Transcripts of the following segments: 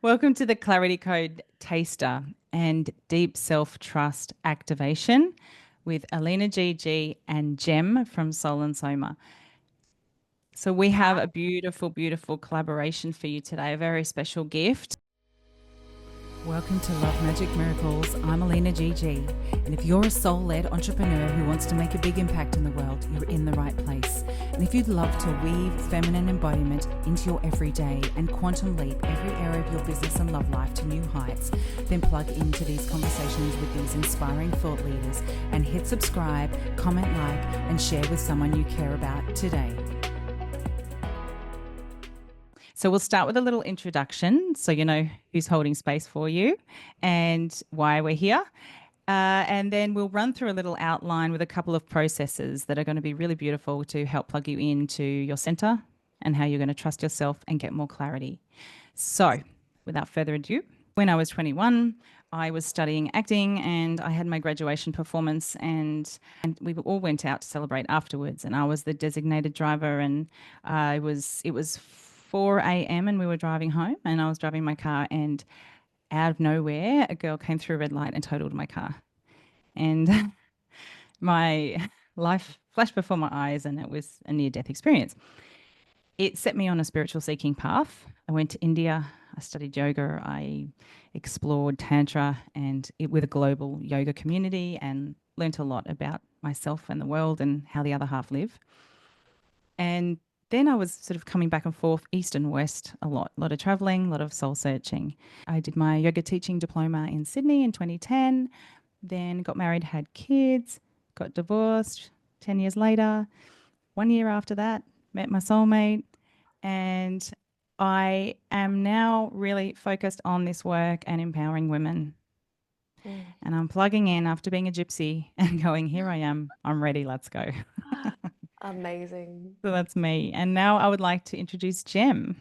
Welcome to the Clarity Code Taster and Deep Self-Trust Activation with AlinaGG and Jem from Soul and Soma. So we have a beautiful, beautiful collaboration for you today, a very special gift. Welcome to Love Magic Miracles. I'm AlinaGG, and if you're a soul-led entrepreneur who wants to make a big impact in the world, you're in the right place. And if you'd love to weave feminine embodiment into your everyday and quantum leap every area of your business and love life to new heights, then plug into these conversations with these inspiring thought leaders and hit subscribe, comment, like, and share with someone you care about today. So we'll start with a little introduction so you know who's holding space for you and why we're here. And then we'll run through a little outline with a couple of processes that are going to be really beautiful to help plug you into your center and how you're going to trust yourself and get more clarity. So without further ado, when I was 21, I was studying acting and I had my graduation performance and we all went out to celebrate afterwards. And I was the designated driver and it was 4 a.m. and we were driving home and I was driving my car and out of nowhere, a girl came through a red light and totaled my car. And my life flashed before my eyes and it was a near-death experience. It set me on a spiritual seeking path. I went to India, I studied yoga, I explored Tantra and with a global yoga community and learnt a lot about myself and the world and how the other half live. And then I was sort of coming back and forth, east and west, a lot of traveling, a lot of soul searching. I did my yoga teaching diploma in Sydney in 2010, then got married, had kids, got divorced 10 years later. 1 year after that, met my soulmate, and I am now really focused on this work and empowering women. And I'm plugging in after being a gypsy and going, here I am, I'm ready, let's go. Amazing. So that's me. And now I would like to introduce Jem.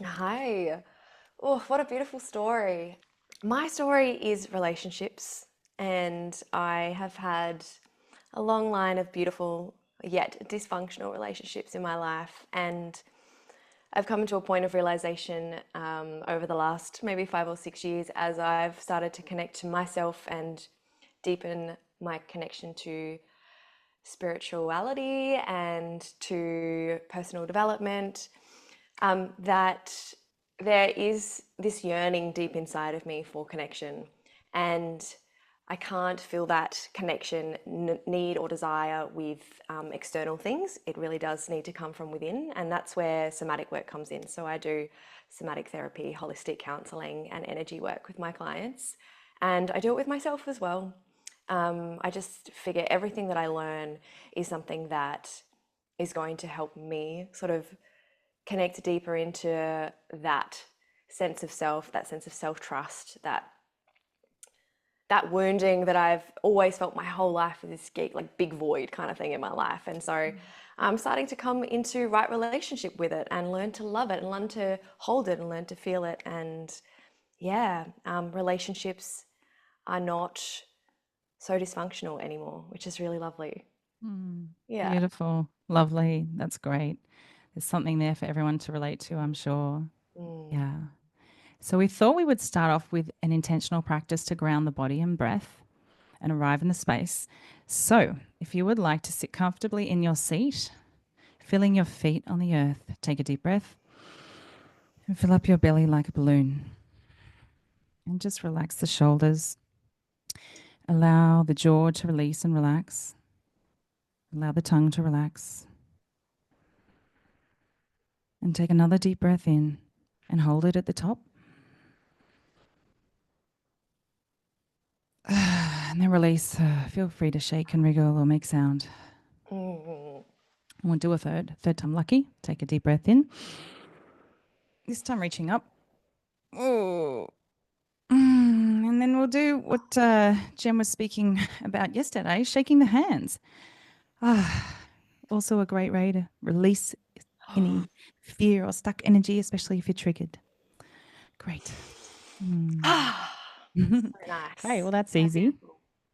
Hi. Oh, what a beautiful story. My story is relationships, and I have had a long line of beautiful yet dysfunctional relationships in my life. And I've come to a point of realization over the last maybe 5 or 6 years as I've started to connect to myself and deepen my connection to spirituality and to personal development, that there is this yearning deep inside of me for connection. And I can't feel that connection, need or desire with external things. It really does need to come from within. And that's where somatic work comes in. So I do somatic therapy, holistic counseling, and energy work with my clients. And I do it with myself as well. I just figure everything that I learn is something that is going to help me sort of connect deeper into that sense of self, that sense of self-trust, that wounding that I've always felt my whole life, with this like big void kind of thing in my life. And so I'm starting to come into right relationship with it and learn to love it and learn to hold it and learn to feel it. And yeah, relationships are not so dysfunctional anymore, which is really lovely. Yeah. Beautiful. Lovely. That's great. There's something there for everyone to relate to, I'm sure. Yeah. So we thought we would start off with an intentional practice to ground the body and breath and arrive in the space. So if you would like to sit comfortably in your seat, feeling your feet on the earth, take a deep breath and fill up your belly like a balloon. And just relax the shoulders. Allow the jaw to release and relax. Allow the tongue to relax. And take another deep breath in and hold it at the top. And then release. Feel free to shake and wriggle or make sound. We'll do a third time lucky. Take a deep breath in. This time reaching up. Oh. And then we'll do what Jem was speaking about yesterday, shaking the hands. Also a great way to release any fear or stuck energy, especially if you're triggered. Great. Nice. Great. Well, that's easy.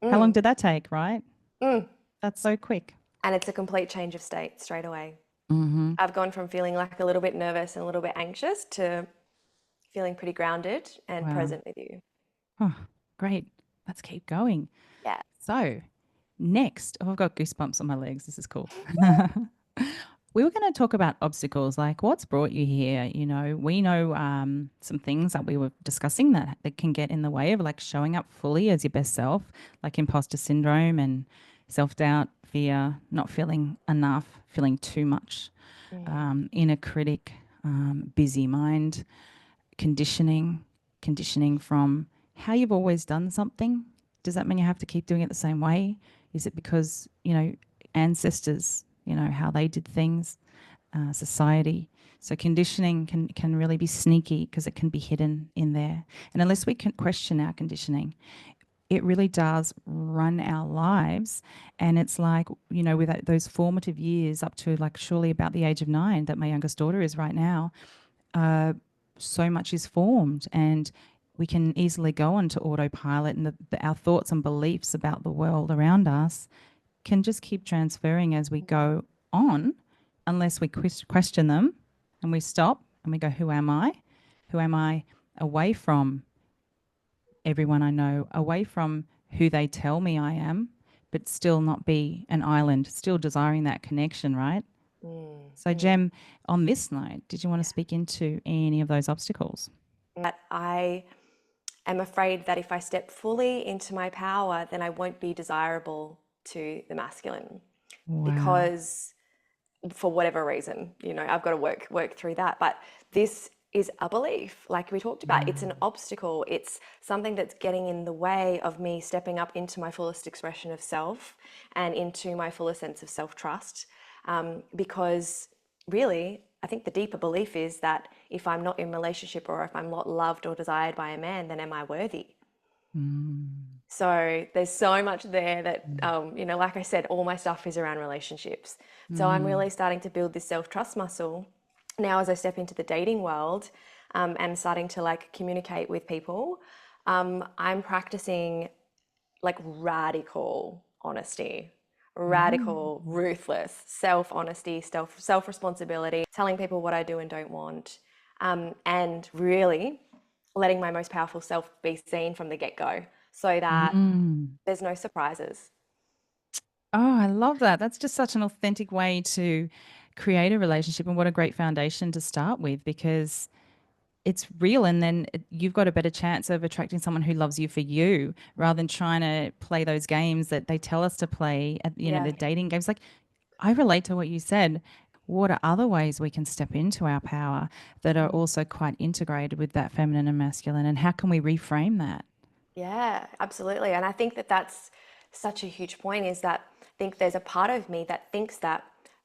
How long did that take, right? That's so quick. And it's a complete change of state straight away. I've gone from feeling like a little bit nervous and a little bit anxious to feeling pretty grounded and Wow. present with you. Oh, great. Let's keep going. Yeah. So, next, oh, I've got goosebumps on my legs. This is cool. We were going to talk about obstacles, like what's brought you here. We know some things that we were discussing that can get in the way of like showing up fully as your best self, like imposter syndrome and self-doubt, fear, not feeling enough, feeling too much, Mm, inner critic, busy mind, conditioning, conditioning from how you've always done something. Does that mean you have to keep doing it the same way? Is it because, ancestors, how they did things, society? So conditioning can really be sneaky because it can be hidden in there. And unless we can question our conditioning, it really does run our lives. And it's like, with those formative years up to like surely about the age of 9 that my youngest daughter is right now, uh, so much is formed and we can easily go onto autopilot and our thoughts and beliefs about the world around us can just keep transferring as we go on unless we question them and we stop and we go, who am I? Who am I away from everyone I know, away from who they tell me I am, but still not be an island, still desiring that connection, right? mm, So, mm. Jem, on this note, did you want to speak into any of those obstacles? That I am afraid that if I step fully into my power, then I won't be desirable to the masculine Wow. because for whatever reason, I've got to work through that. But this is a belief, like we talked about. It's an Mm. obstacle. It's something that's getting in the way of me stepping up into my fullest expression of self and into my fullest sense of self-trust. Because really, I think the deeper belief is that if I'm not in relationship or if I'm not loved or desired by a man, then am I worthy? Mm. So there's so much there that, Mm. like I said, all my stuff is around relationships. So I'm Mm. really starting to build this self-trust muscle now as I step into the dating world, and starting to like communicate with people. I'm practicing like radical honesty, Mm. radical, ruthless self-honesty, self-responsibility, telling people what I do and don't want, and really letting my most powerful self be seen from the get-go so that Mm. there's no surprises. Oh, I love that. That's just such an authentic way to create a relationship, and what a great foundation to start with because it's real. And then you've got a better chance of attracting someone who loves you for you rather than trying to play those games that they tell us to play at, Yeah. the dating games. Like, I relate to what you said. What are other ways we can step into our power that are also quite integrated with that feminine and masculine? And how can we reframe that? Yeah, absolutely. And I think that that's such a huge point is that I think there's a part of me that thinks that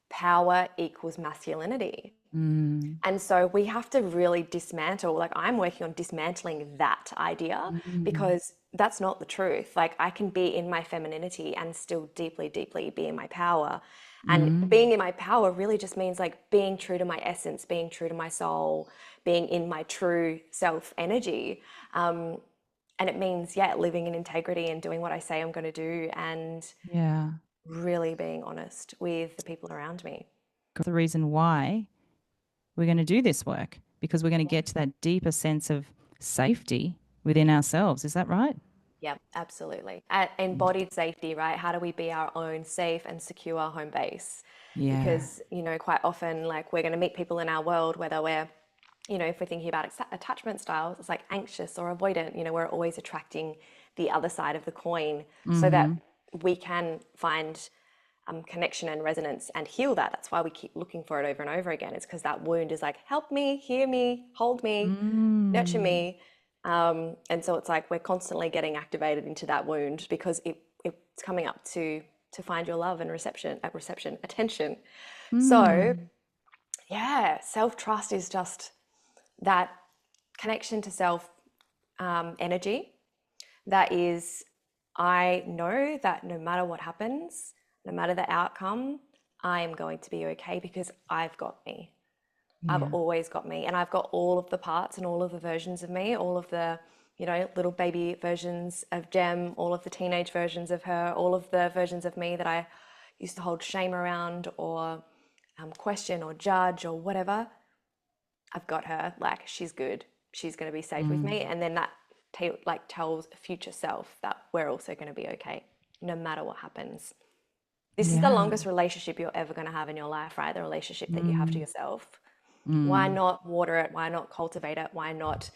power equals masculinity. Mm. And so we have to really dismantle, like I'm working on dismantling that idea Mm. because that's not the truth. Like I can be in my femininity and still deeply, deeply be in my power. And Mm. being in my power really just means like being true to my essence, being true to my soul, being in my true self energy. And it means, yeah, living in integrity and doing what I say I'm going to do and Yeah. really being honest with the people around me. The reason why we're going to do this work because we're going to get to that deeper sense of safety within ourselves. Is that right? Yeah, absolutely. Embodied safety, right? How do we be our own safe and secure home base? Yeah. Because, quite often, like we're going to meet people in our world, whether we're, if we're thinking about attachment styles, it's like anxious or avoidant, we're always attracting the other side of the coin so that Mm-hmm. we can find connection and resonance and heal that. That's why we keep looking for it over and over again. It's because that wound is like, help me, hear me, hold me, nurture Mm. me. And so it's like we're constantly getting activated into that wound because it's coming up to find your love and attention. So Mm. yeah, self-trust is just that connection to self, energy that is, I know that no matter what happens, no matter the outcome, I am going to be okay because I've got me. I've Yeah. always got me, and I've got all of the parts and all of the versions of me, all of the, little baby versions of Jem, all of the teenage versions of her, all of the versions of me that I used to hold shame around or question or judge or whatever. I've got her. Like, she's good. she's going to be safe with me. And then that like tells future self that we're also going to be okay, no matter what happens. This is the Yeah. longest relationship you're ever going to have in your life, right? The relationship that you have to Mm. yourself. Why Mm. not water it? Why not cultivate it? Why not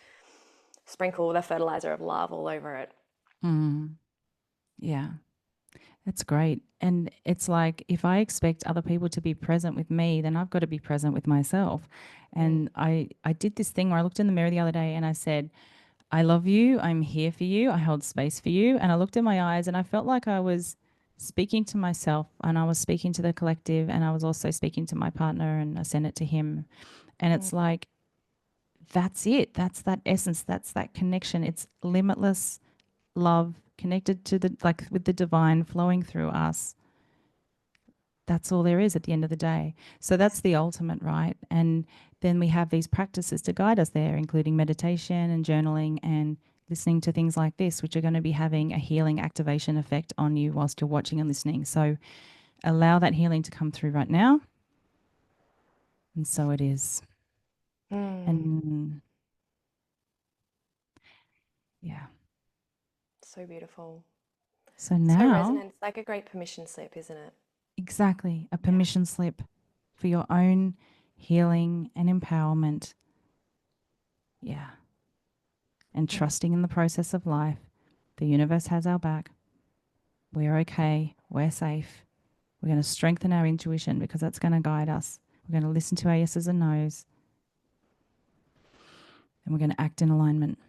sprinkle the fertilizer of love all over it? Mm. Yeah. That's great. And it's like if I expect other people to be present with me, then I've got to be present with myself. Mm, And I did this thing where I looked in the mirror the other day and I said, I love you. I'm here for you. I hold space for you. And I looked in my eyes and I felt like I was speaking to myself and I was speaking to the collective and I was also speaking to my partner and I sent it to him. And mm, it's like, that's it. That's that essence. That's that connection. It's limitless love connected to the, like with the divine flowing through us. That's all there is at the end of the day. So that's the ultimate, right? And then we have these practices to guide us there, including meditation and journaling and listening to things like this, which are going to be having a healing activation effect on you whilst you're watching and listening. So allow that healing to come through right now. And so it is. mm. And yeah. So beautiful. So So now, resonant. It's like a great permission slip, isn't it? exactly a Yeah. permission slip for your own healing and empowerment. Yeah. And Mm. trusting in the process of life. The universe has our back. We're okay. We're safe. We're going to strengthen our intuition because that's going to guide us. We're going to listen to our yeses and nos, and we're going to act in alignment.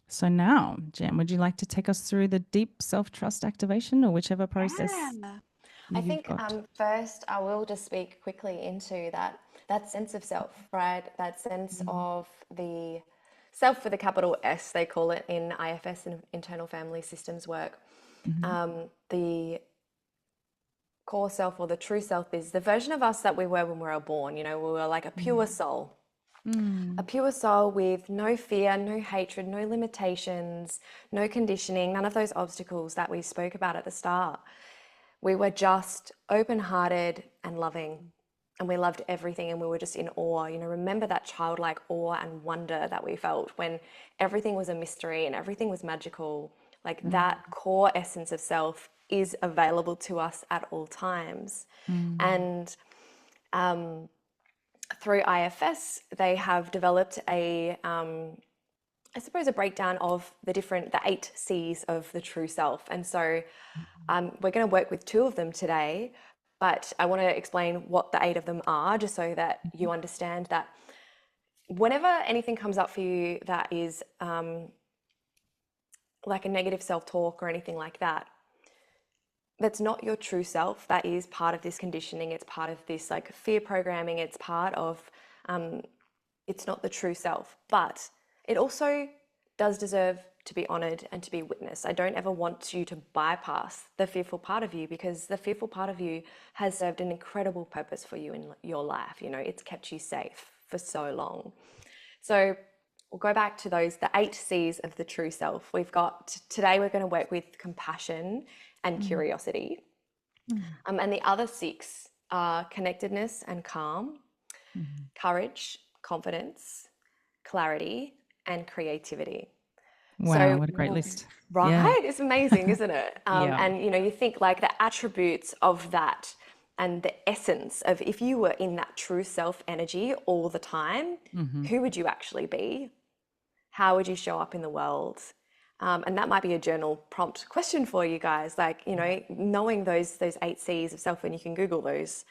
So now, Jem, would you like to take us through the deep self-trust activation or whichever process Yeah. I you've think got? first I will just speak quickly into that sense of self, right? That sense of the self with a capital S, they call it in IFS and internal family systems work. Mm-hmm. The core self or the true self is the version of us that we were when we were born. You know, we were like a Mm. pure soul with no fear, no hatred, no limitations, no conditioning, none of those obstacles that we spoke about at the start. We were just open hearted and loving. And we loved everything and we were just in awe. You know, remember that childlike awe and wonder that we felt when everything was a mystery and everything was magical. Like Mm. that core essence of self is available to us at all times. Mm. And through IFS, they have developed I suppose, a breakdown of the 8 C's of the true self. And so we're going to work with 2 of them today, but I want to explain what the 8 of them are, just so that you understand that whenever anything comes up for you that is like a negative self-talk or anything like that, that's not your true self. That is part of this conditioning. It's part of this like fear programming. It's part of, it's not the true self, but it also does deserve to be honored and to be witnessed. I don't ever want you to bypass the fearful part of you because the fearful part of you has served an incredible purpose for you in your life. You know, it's kept you safe for so long. So we'll go back to the 8 C's of the true self. We've got today, we're going to work with compassion and Mm. curiosity. Mm. And the other 6 are connectedness and calm, Mm. courage, confidence, clarity, and creativity. Wow, So, what a great list. Yeah. right, it's amazing, isn't it? Yeah. And you know, you think like the attributes of that and the essence of if you were in that true self energy all the time, Mm-hmm. who would you actually be? How would you show up in the world? And that might be a journal prompt question for you guys. Like, you Yeah. know, knowing those 8 C's of self, and you can Google those.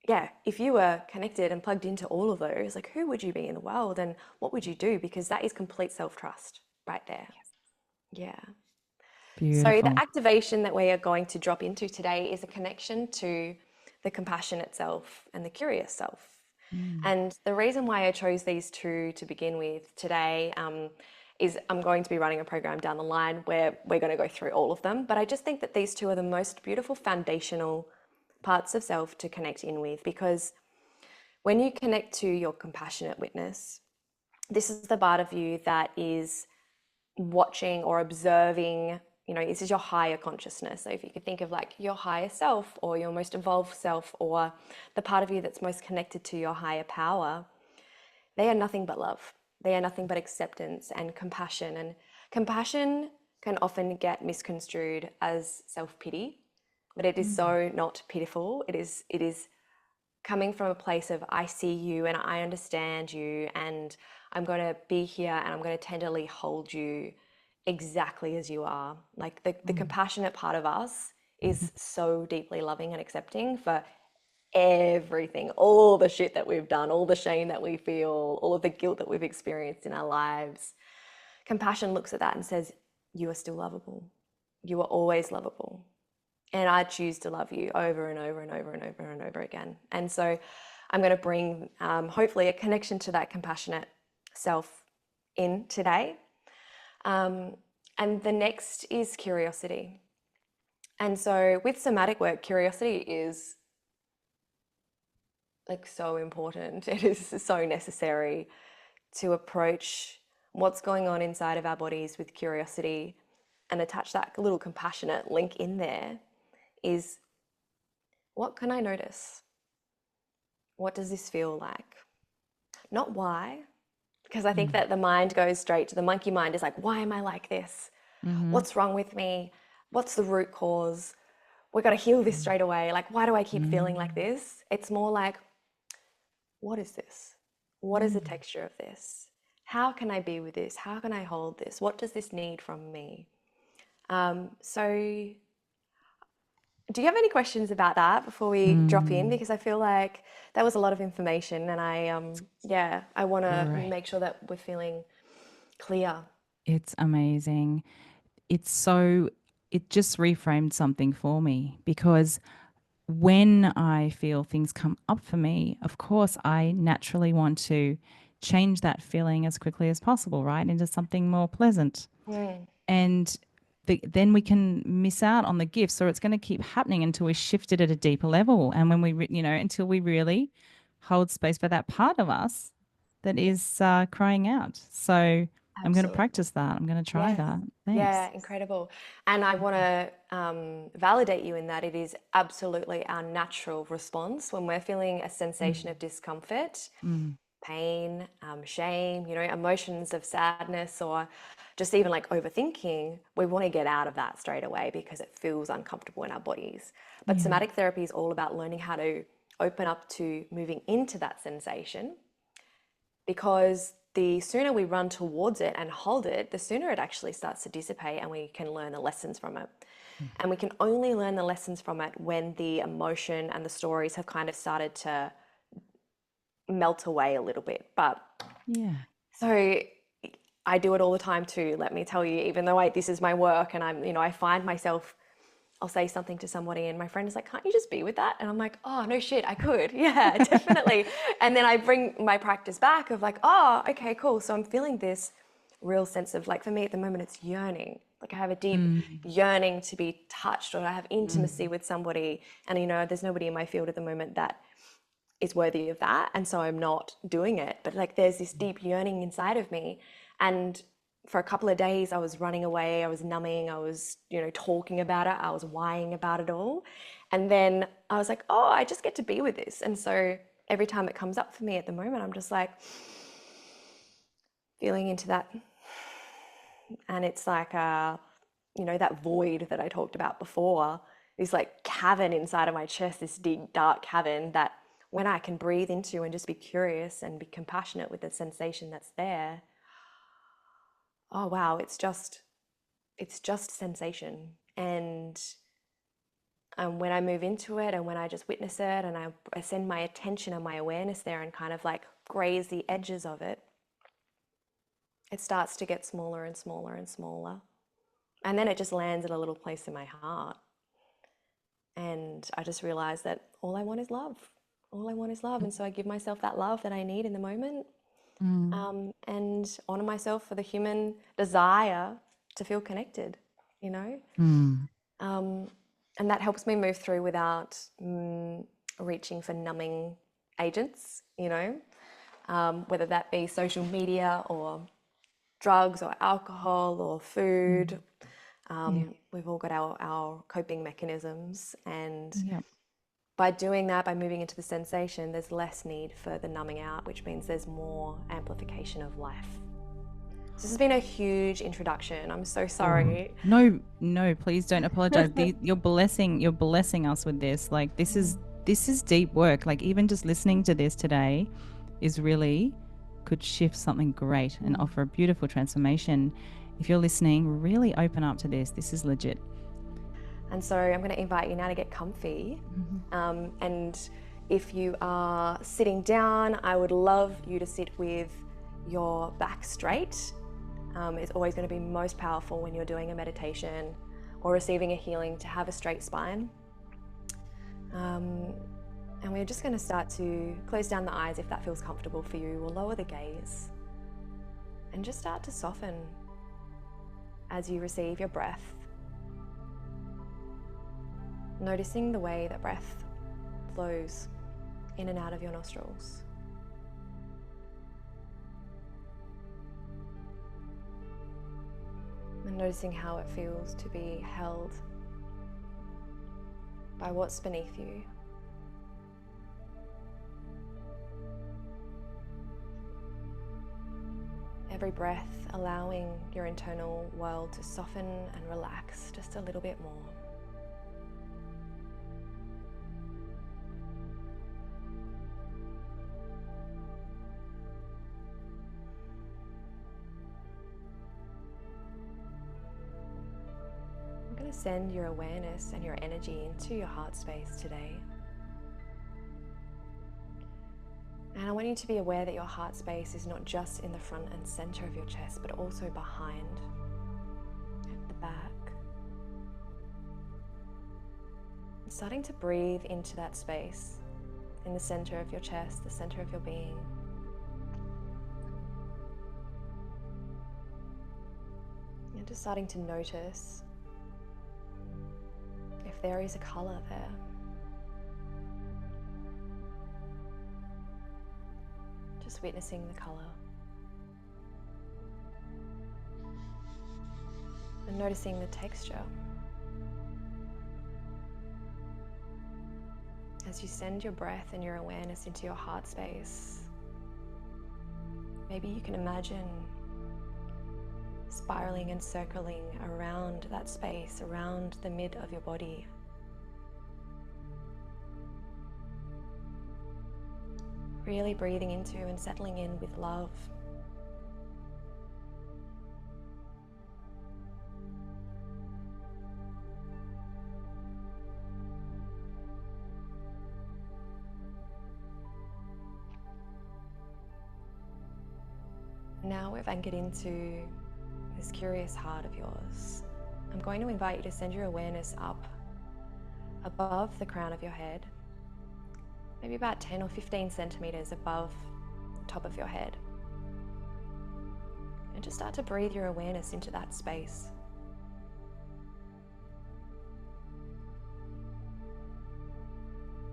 Yeah, if you were connected and plugged into all of those, like who would you be in the world and what would you do? Because that is complete self trust right there. Yeah. So, the Beautiful. activation that we are going to drop into today is a connection to the compassionate self and the curious self. Mm. And the reason why I chose these 2 to begin with today is I'm going to be running a program down the line where we're going to go through all of them. But I just think that these 2 are the most beautiful foundational parts of self to connect in with, because when you connect to your compassionate witness, this is the part of you that is watching or observing. You know, this is your higher consciousness. So if you could think of like your higher self or your most evolved self or the part of you that's most connected to your higher power, they are nothing but love. They are nothing but acceptance and compassion. And compassion can often get misconstrued as self-pity, but it is Mm. so not pitiful. It is coming from a place of I see you and I understand you, and I'm going to be here and I'm going to tenderly hold you exactly as you are. Like the Mm. compassionate part of us is so deeply loving and accepting for everything, all the shit that we've done, all the shame that we feel, all of the guilt that we've experienced in our lives. Compassion looks at that and says, you are still lovable. You are always lovable. And I choose to love you over and over and over and over and over again. And so I'm going to bring, hopefully, a connection to that compassionate self in today. Um, and the next is curiosity. And so with somatic work, curiosity is like so important. It is so necessary to approach what's going on inside of our bodies with curiosity and attach that little compassionate link in there is, what can I notice? What does this feel like? Not why, because I think Mm. that the mind goes straight to the monkey mind is like, why am I like this? Mm-hmm. What's wrong with me? What's the root cause? We got to heal this Mm. straight away. Like, why do I keep feeling like Mm. this? It's more like, what is this? What is the Mm. texture of this? How can I be with this? How can I hold this? What does this need from me? So, do you have any questions about that before we drop in? Mm. Because I feel like that was a lot of information, and yeah, I want to Great. make sure that we're feeling clear. It's amazing. It's so, it just reframed something for me because when I feel things come up for me, of course, I naturally want to change that feeling as quickly as possible, right, into something more pleasant. Mm, And then we can miss out on the gifts, or it's going to keep happening until we shift it at a deeper level. And when until we really hold space for that part of us that is crying out. So I'm going to absolutely. practice that. I'm going to try Yes. that. Thanks. Yeah, incredible. And I want to validate you in that it is absolutely our natural response when we're feeling a sensation Mm. of discomfort, Mm. pain, shame, emotions of sadness, or just even like overthinking. We want to get out of that straight away because it feels uncomfortable in our bodies. But Yeah. somatic therapy is all about learning how to open up to moving into that sensation, because the sooner we run towards it and hold it, the sooner it actually starts to dissipate and we can learn the lessons from it. And we can only learn the lessons from it when the emotion and the stories have kind of started to melt away a little bit. But Yeah. so I do it all the time too, let me tell you, even though this is my work and I find myself, I'll say something to somebody and my friend is like, can't you just be with that? And I'm like, oh, no shit, I could. Yeah, definitely. And then I bring my practice back of like, oh, okay, cool. So I'm feeling this real sense of like, for me at the moment, it's yearning. Like I have a deep Mm. yearning to be touched, or I have intimacy Mm. with somebody. And, there's nobody in my field at the moment that is worthy of that. And so I'm not doing it. But like there's this deep yearning inside of me. And for a couple of days, I was running away, I was numbing, I was, talking about it, I was whining about it all. And then I was like, oh, I just get to be with this. And so every time it comes up for me at the moment, I'm just like feeling into that. And it's like, that void that I talked about before, this like cavern inside of my chest, this deep, dark cavern that when I can breathe into and just be curious and be compassionate with the sensation that's there, oh wow, it's just sensation. And when I move into it and when I just witness it and I send my attention and my awareness there and kind of like graze the edges of it, it starts to get smaller and smaller and smaller. And then it just lands at a little place in my heart. And I just realized that all I want is love. All I want is love. And so I give myself that love that I need in the moment, Mm. and honor myself for the human desire to feel connected, you know? Mm. Um, and that helps me move through without reaching for numbing agents, whether that be social media or drugs or alcohol or food. Mm. Yeah. We've all got our coping mechanisms, Yeah. by doing that, by moving into the sensation, there's less need for the numbing out, which means there's more amplification of life. So this has been a huge introduction. I'm so sorry. No, no, please don't apologize. You're blessing us with this. Like this is deep work. Like even just listening to this today is really could shift something great and offer a beautiful transformation. If you're listening, really open up to this. This is legit. And so I'm going to invite you now to get comfy. And if you are sitting down, I would love you to sit with your back straight. It's always going to be most powerful when you're doing a meditation or receiving a healing to have a straight spine. And we're just going to start to close down the eyes if that feels comfortable for you. We'll lower the gaze and just start to soften as you receive your breath. Noticing the way that breath flows in and out of your nostrils. And noticing how it feels to be held by what's beneath you. Every breath allowing your internal world to soften and relax just a little bit more. I'm going to send your awareness and your energy into your heart space today. And I want you to be aware that your heart space is not just in the front and center of your chest, but also behind, at the back. And starting to breathe into that space in the center of your chest, the center of your being. And just starting to notice if there is a color there. Just witnessing the color. And noticing the texture. As you send your breath and your awareness into your heart space, maybe you can imagine spiraling and circling around that space, around the mid of your body. Really breathing into and settling in with love. Now we've anchored into this curious heart of yours. I'm going to invite you to send your awareness up above the crown of your head, maybe about 10 or 15 centimeters above the top of your head. And just start to breathe your awareness into that space.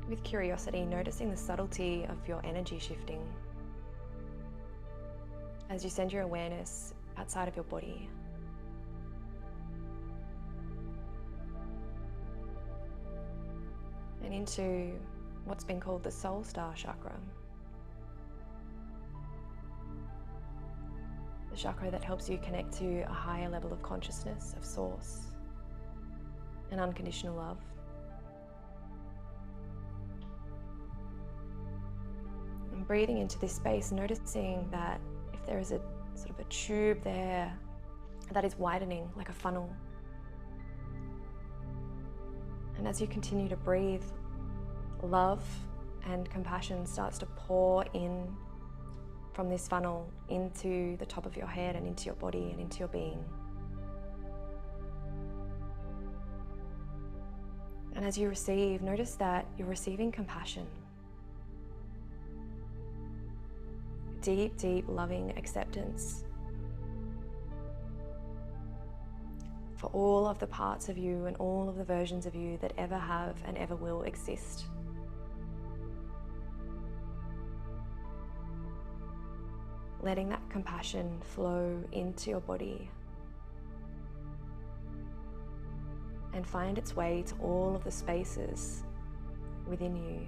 With curiosity, noticing the subtlety of your energy shifting as you send your awareness outside of your body. And into what's been called the soul star chakra. The chakra that helps you connect to a higher level of consciousness, of source, and unconditional love. And breathing into this space, noticing that if there is a sort of a tube there that is widening like a funnel. And as you continue to breathe, love and compassion starts to pour in from this funnel into the top of your head and into your body and into your being. And as you receive, notice that you're receiving compassion. Deep, deep, loving acceptance for all of the parts of you and all of the versions of you that ever have and ever will exist. Letting that compassion flow into your body and find its way to all of the spaces within you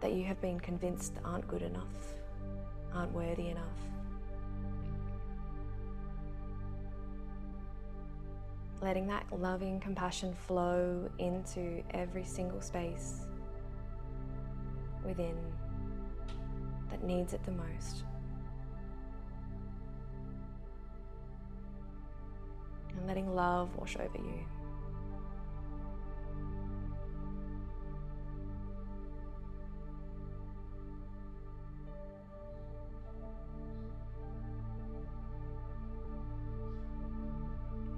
that you have been convinced aren't good enough, aren't worthy enough. Letting that loving compassion flow into every single space within that needs it the most. And letting love wash over you.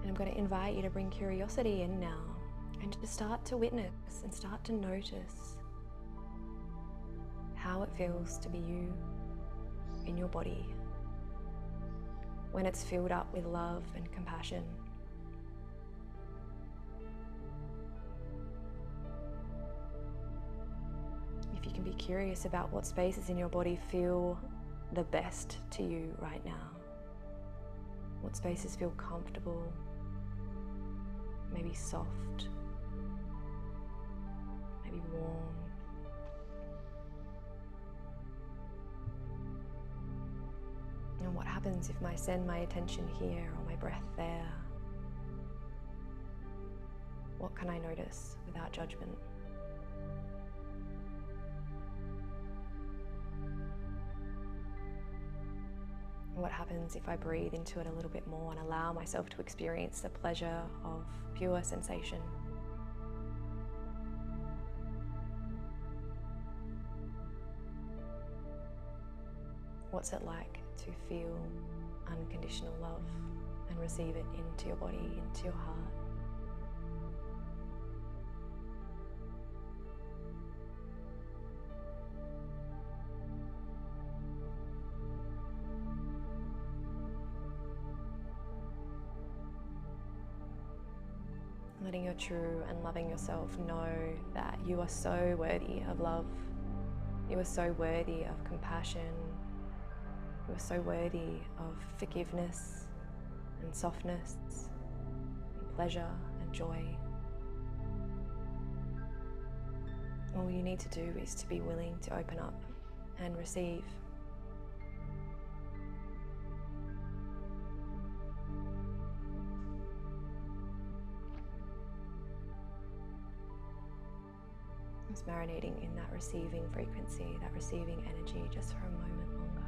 And I'm going to invite you to bring curiosity in now and to start to witness and start to notice how it feels to be you in your body when it's filled up with love and compassion. If you can be curious about what spaces in your body feel the best to you right now, what spaces feel comfortable, maybe soft, maybe warm. And what happens if I send my attention here or my breath there? What can I notice without judgment? What happens if I breathe into it a little bit more and allow myself to experience the pleasure of pure sensation? What's it like to feel unconditional love and receive it into your body, into your heart? Letting your true and loving yourself know that you are so worthy of love. You are so worthy of compassion. You are so worthy of forgiveness and softness and pleasure and joy. All you need to do is to be willing to open up and receive. Just marinating in that receiving frequency, that receiving energy, just for a moment longer.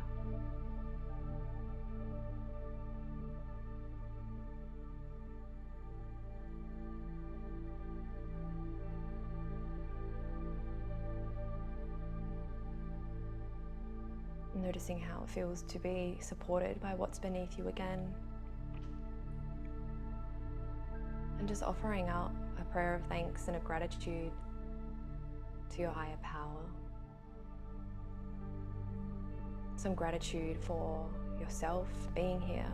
Noticing how it feels to be supported by what's beneath you again. And just offering out a prayer of thanks and of gratitude to your higher power. Some gratitude for yourself being here,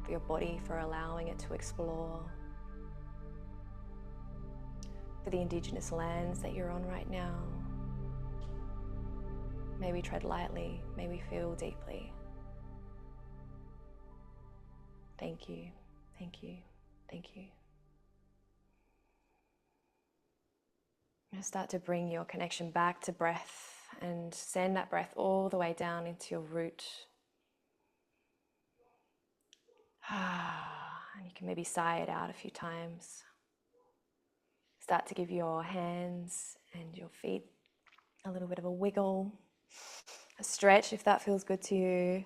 for your body for allowing it to explore, for the indigenous lands that you're on right now. May we tread lightly, may we feel deeply. Thank you, thank you, thank you. Start to bring your connection back to breath and send that breath all the way down into your root. And you can maybe sigh it out a few times. Start to give your hands and your feet a little bit of a wiggle, a stretch if that feels good to you.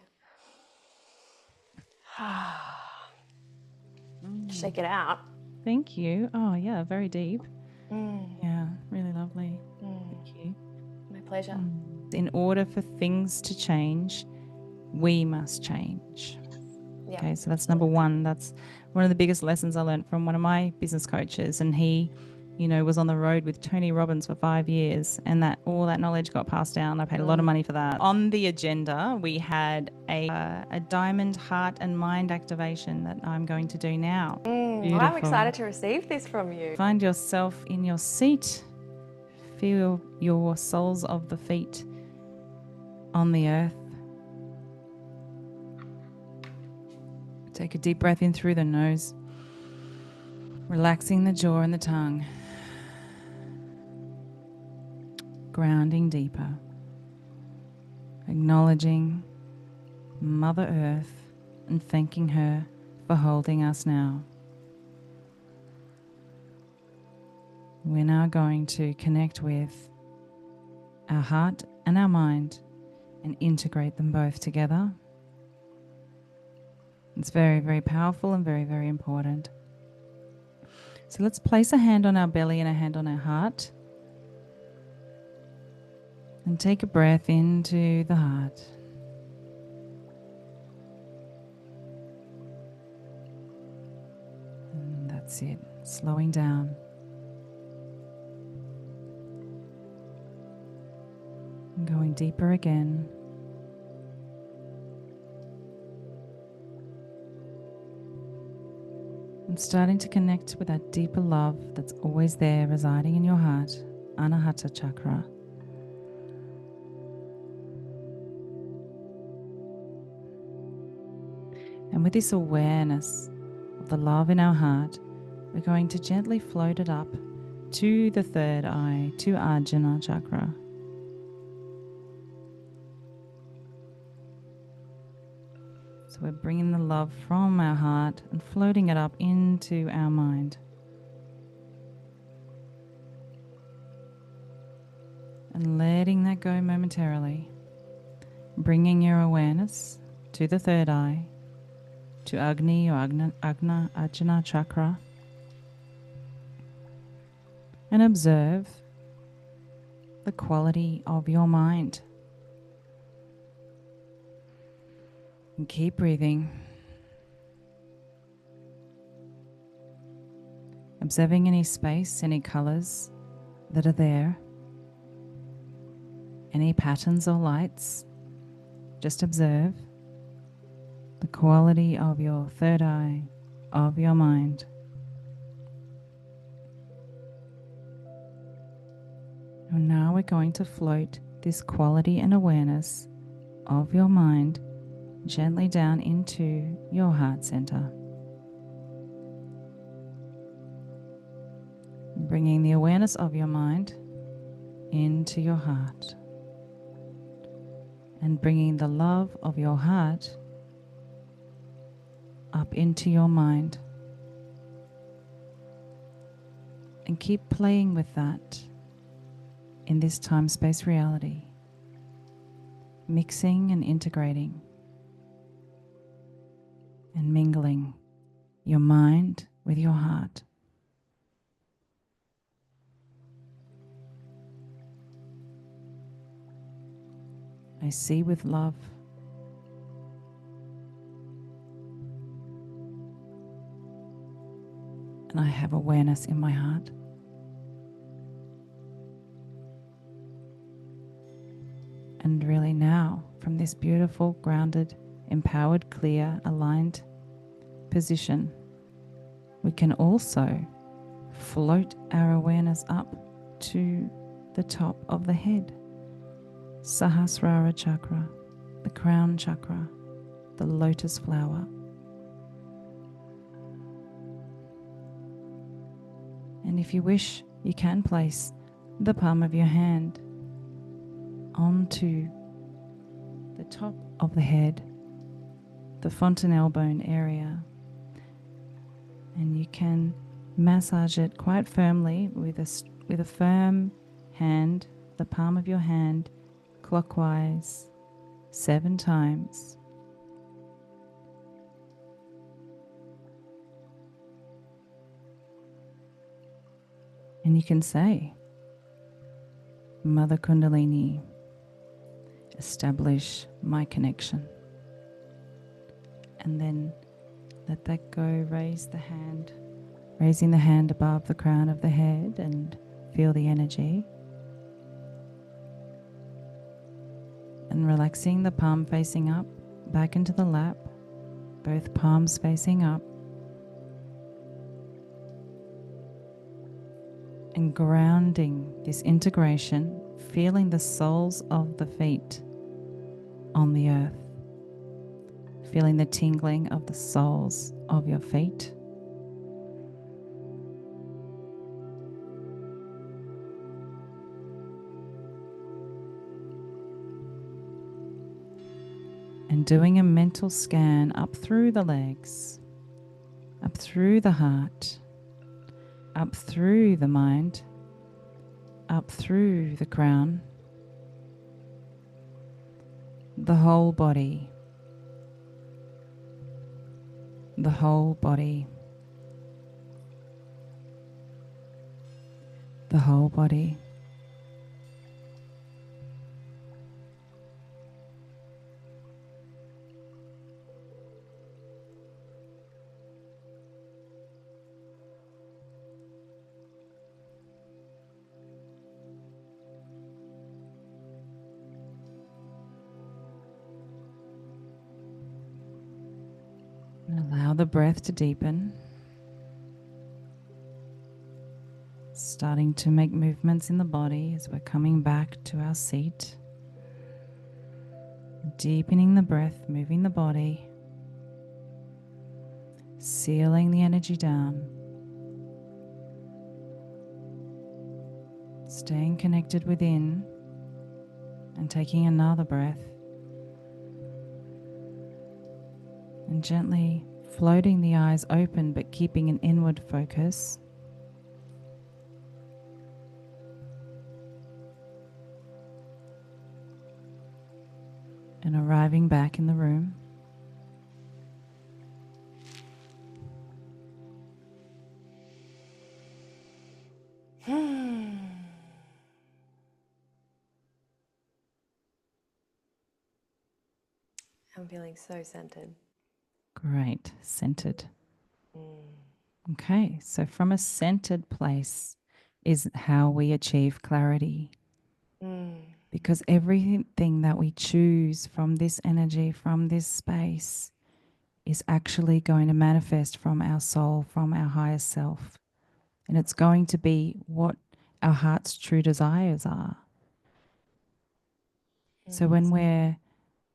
Shake it out. Thank you. Oh, yeah, very deep. Yeah, really lovely. Thank you. My pleasure. In order for things to change, we must change. Yeah. Okay, so that's number one. That's one of the biggest lessons I learned from one of my business coaches. And he, was on the road with Tony Robbins for 5 years, and that all that knowledge got passed down. I paid a lot of money for that. On the agenda, we had a diamond heart and mind activation that I'm going to do now. Well, I'm excited to receive this from you. Find yourself in your seat. Feel your soles of the feet on the earth. Take a deep breath in through the nose. Relaxing the jaw and the tongue. Grounding deeper. Acknowledging Mother Earth and thanking her for holding us now. We're now going to connect with our heart and our mind and integrate them both together. It's very, very powerful and very, very important. So let's place a hand on our belly and a hand on our heart. And take a breath into the heart. And that's it, slowing down. And going deeper again. And starting to connect with that deeper love that's always there, residing in your heart, Anahata chakra. And with this awareness of the love in our heart, we're going to gently float it up to the third eye, to Ajna chakra. So we're bringing the love from our heart and floating it up into our mind. And letting that go momentarily. Bringing your awareness to the third eye, to Agni or Ajna chakra. And observe the quality of your mind. And keep breathing. Observing any space, any colors that are there. Any patterns or lights. Just observe the quality of your third eye, of your mind. And now we're going to float this quality and awareness of your mind gently down into your heart center. Bringing the awareness of your mind into your heart. And bringing the love of your heart up into your mind. And keep playing with that in this time-space reality, mixing and integrating and mingling your mind with your heart. I see with love. And I have awareness in my heart. And really now, from this beautiful, grounded, empowered, clear, aligned position, we can also float our awareness up to the top of the head. Sahasrara chakra, the crown chakra, the lotus flower. And if you wish, you can place the palm of your hand onto the top of the head, the fontanelle bone area, and you can massage it quite firmly with a firm hand, the palm of your hand, clockwise 7 times. And you can say, Mother Kundalini, establish my connection. And then let that go, raise the hand, raising the hand above the crown of the head and feel the energy. And relaxing the palm facing up, back into the lap, both palms facing up. And grounding this integration, feeling the soles of the feet on the earth. Feeling the tingling of the soles of your feet. and doing a mental scan up through the legs, up through the heart, up through the mind, up through the crown, the whole body, the whole body, the whole body. And allow the breath to deepen, starting to make movements in the body as we're coming back to our seat. Deepening the breath, moving the body, sealing the energy down, staying connected within, and taking another breath, and gently floating the eyes open but keeping an inward focus. And arriving back in the room. I'm feeling so centered. Great, centered. Mm. Okay, so from a centered place is how we achieve clarity. Mm. Because everything that we choose from this energy, from this space, is actually going to manifest from our soul, from our higher self. And it's going to be what our heart's true desires are. So when we're,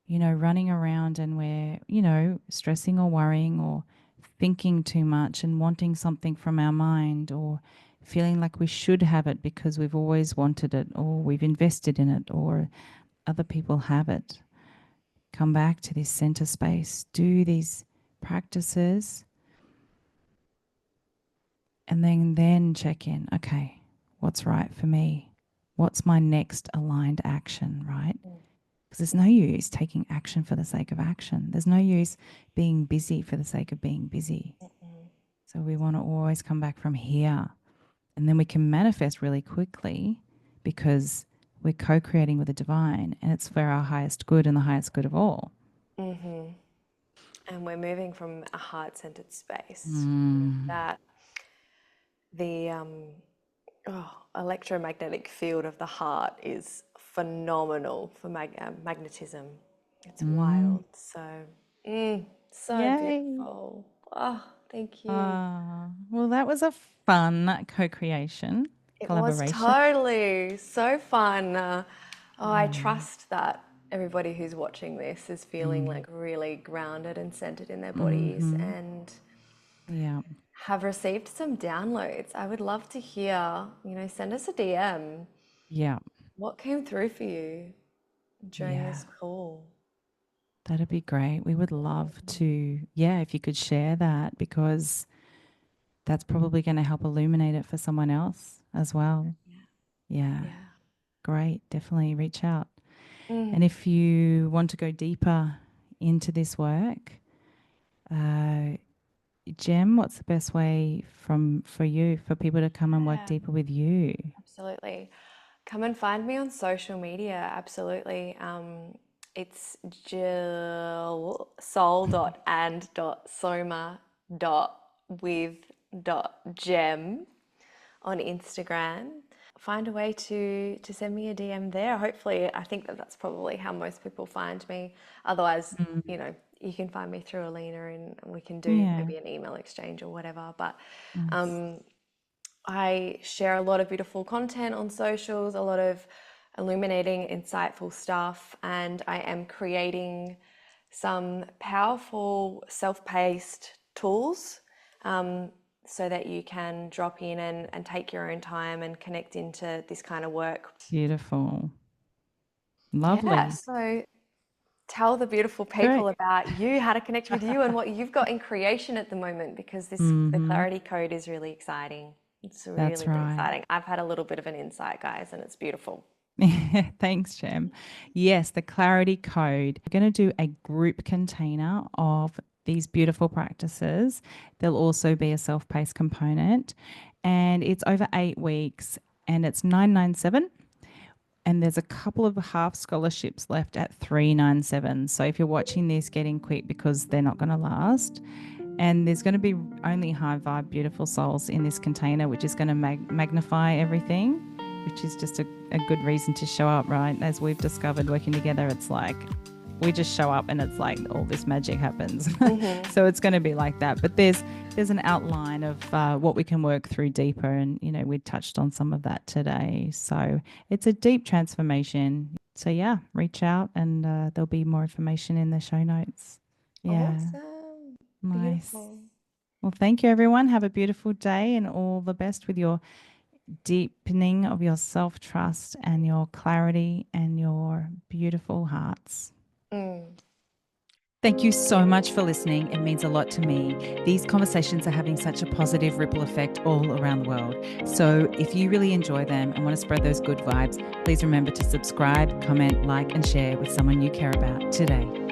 running around and we're, stressing or worrying or thinking too much and wanting something from our mind or feeling like we should have it because we've always wanted it or we've invested in it or other people have it, come back to this center space, do these practices, and then check in. Okay, what's right for me? What's my next aligned action, right? Mm. Because there's no use taking action for the sake of action. There's no use being busy for the sake of being busy. Mm-mm. So we want to always come back from here. And then we can manifest really quickly because we're co creating with the divine and it's for our highest good and the highest good of all. Mm-hmm. And we're moving from a heart-centered space. Mm. That the electromagnetic field of the heart is phenomenal for magnetism. It's Mm. wild. So, so Yay. beautiful. Oh, thank you. Well, that was a fun co creation, It was collaboration. totally so fun. I Yeah. trust that everybody who's watching this is feeling Mm. like really grounded and centered in their bodies Mm-hmm. and Yeah. have received some downloads. I would love to hear, send us a DM. Yeah. What came through for you during Yeah. this call? That'd be great. We would love to, yeah, if you could share that because that's probably going to help illuminate it for someone else as well. Yeah. Yeah. Yeah. Great. Definitely reach out. And Mm. if you want to go deeper into this work, uh, Jem, what's the best way for you for people to come and work Yeah, deeper with you? absolutely. Come and find me on social media. Absolutely. It's Jill soul.and.soma.with.gem on Instagram. Find a way to send me a DM there. Hopefully, I think that that's probably how most people find me. Otherwise, Mm. you can find me through Alina and we can do Yeah. maybe an email exchange or whatever. But Nice. I share a lot of beautiful content on socials, a lot of illuminating, insightful stuff, and I am creating some powerful self-paced tools so that you can drop in and take your own time and connect into this kind of work. Beautiful. Yeah, Lovely. so tell the beautiful people Great. about you, how to connect with you, and what you've got in creation at the moment, because the Mm-hmm. clarity code is really exciting. It's really, That's really right. exciting. I've had a little bit of an insight, guys, and it's beautiful. Thanks, Jem. Yes, the clarity code. We're going to do a group container of these beautiful practices. There'll also be a self-paced component, and it's over 8 weeks, and it's 997. And there's a couple of half scholarships left at 397. So if you're watching this, get in quick because they're not going to last. And there's going to be only high vibe, beautiful souls in this container, which is going to magnify everything, which is just a good reason to show up, right? As we've discovered working together, it's like we just show up and it's like all this magic happens. Mm-hmm. So it's going to be like that. But there's an outline of what we can work through deeper. And, you know, we touched on some of that today. So it's a deep transformation. So, yeah, reach out and there'll be more information in the show notes. Yeah, Awesome. nice. Beautiful. Well, thank you, everyone. Have a beautiful day and all the best with your deepening of your self trust and your clarity and your beautiful hearts. Mm. Thank you so much for listening. It means a lot to me. These conversations are having such a positive ripple effect all around the world. So if you really enjoy them and want to spread those good vibes, please remember to subscribe, comment, like, and share with someone you care about today.